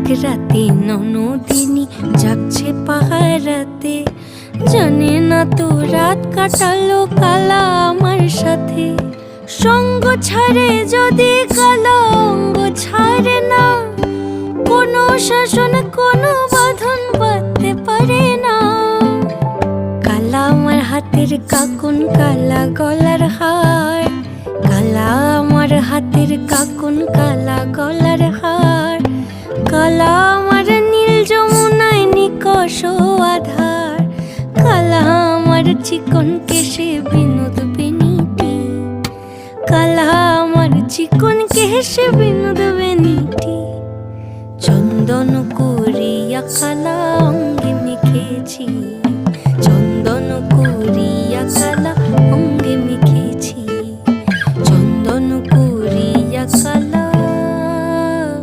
এক রাতে ননদিনী যাচ্ছে পাহারাতে, জানে না তো রাত কাটালো কালা আমার সাথে। সঙ্গ ছাড়ে যদি কালা অঙ্গ ছাড়ে না, কোনো শাসন কোনো বাঁধন বাঁধতে পারে না। কালা আমার হাতের কাকুন কালা গলার হার, কালা আমার হাতের কাকুন কালা গলার হার, কালা আমার নীল যমুনায় নিকষ আধার, কালা আমার চিকন কেশে বিনোদ বেনিটি, কালা আমার চিকন কেশে বিনোদ বেনিটি। চন্দন করিয়া কালা অঙ্গে মেখেছি, চন্দন করিয়া কালা